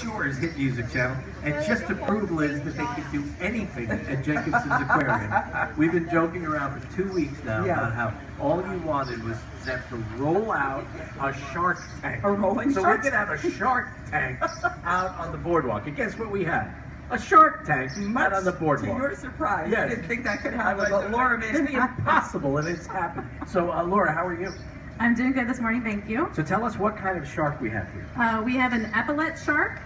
Shore's hit music channel, and just to prove, Liz, that they can do anything at Jenkinson's Aquarium, we've been joking around for 2 weeks now about how all you wanted was them to roll out a shark tank. A rolling so shark we could have a shark tank out on the boardwalk. And guess what we had? A shark tank out on the boardwalk. To your surprise, Yes. I didn't think that could happen, but Laura made it It's happen. impossible, and it's happened. So, Laura, how are you? I'm doing good this morning, thank you. So tell us what kind of shark we have here. We have an epaulet shark.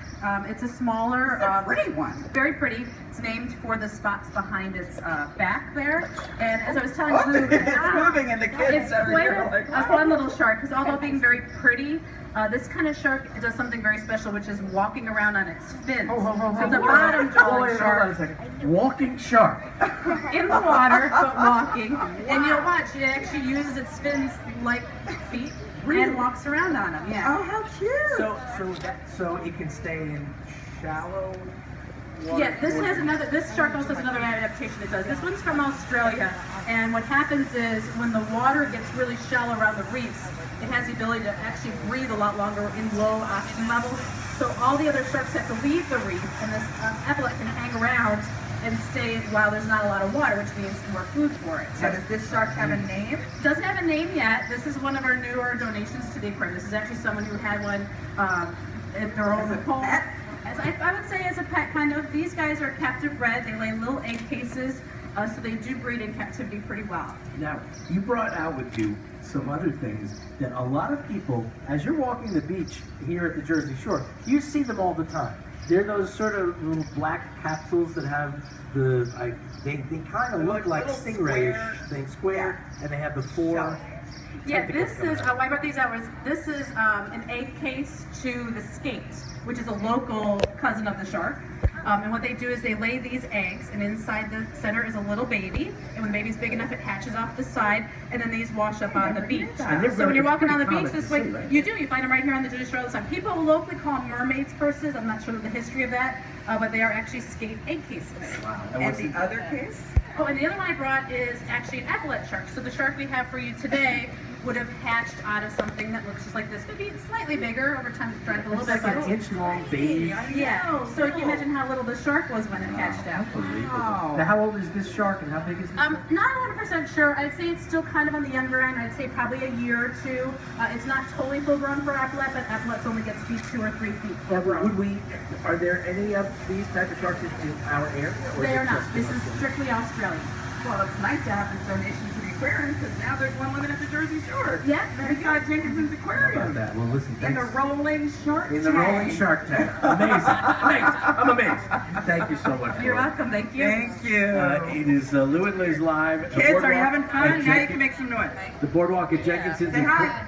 It's a smaller, It's a pretty one. very pretty. It's named for the spots behind its back there. And as I was telling Oh, Lou, it's moving, and the kids it's over quite here are like, a fun little shark, because although being very pretty, this kind of shark does something very special, which is walking around on its fins. So it's a bottom dwelling shark Walking shark. in the water, but walking. And you'll watch, it actually uses its fins like feet and walks around on them. Yeah. Oh, how cute! So it can stay in shallow water. Yeah, this shark also has another adaptation it does. This one's from Australia, and what happens is when the water gets really shallow around the reefs, it has the ability to actually breathe a lot longer in low oxygen levels. So all the other sharks have to leave the reef, and this epaulet can hang around and stay while there's not a lot of water, which means more food for it. So does this shark have a name? Doesn't have a name yet. This is one of our newer donations to the aquarium. This is actually someone who had one at their own home. Pet? As I would say as a pet, kind of. These guys are captive bred. They lay little egg cases, so they do breed in captivity pretty well. Now, you brought out with you some other things that a lot of people, as you're walking the beach here at the Jersey Shore, you see them all the time. They're those sort of little black capsules that have they kind of look like stingray-ish things, square, and they have the four. Yeah, this is, why I brought these out was, this is an egg case to the skate, which is a local cousin of the shark. And what they do is they lay these eggs, and inside the center is a little baby. And when the baby's big enough, it hatches off the side, and then these wash up on the beach. So when you're walking on the beach this way, you find them right here on the Jersey Shore all the time. People locally call them mermaids' purses. I'm not sure of the history of that, but they are actually skate egg cases. Wow. And the other case? Oh, and the other one I brought is actually an epaulet shark. So the shark we have for you today would have hatched out of something that looks just like this. Maybe slightly bigger over time, dried a little It's bit. like an inch-long baby. Yeah, so you can imagine how little the shark was when it hatched out. Wow. Now, how old is this shark, and how big is this? Not 100% sure. I'd say it's still kind of on the younger end. I'd say probably a year or two. It's not totally full grown for epaulet, but epaulets only gets to be 2 or 3 feet full grown. Are there any of these type of sharks in our area? Or They is it are not. just This in is Australia? strictly Australian. Well, it's nice to have this donation to the aquarium, because now there's one living at the Jersey Shore. Yeah, very Beside Jenkinson's How aquarium. about that? Well, listen, In the thanks. rolling shark In the tank. rolling shark tank. Amazing. Amazing. I'm amazed. Thank you so much. You're Laura. welcome. Thank you. Thank you. It is Lou and Liz live. at the Kids, are you Boardwalk having at fun? Now you Jenkin- can make some noise. The Boardwalk at Jenkinson's. Say hi.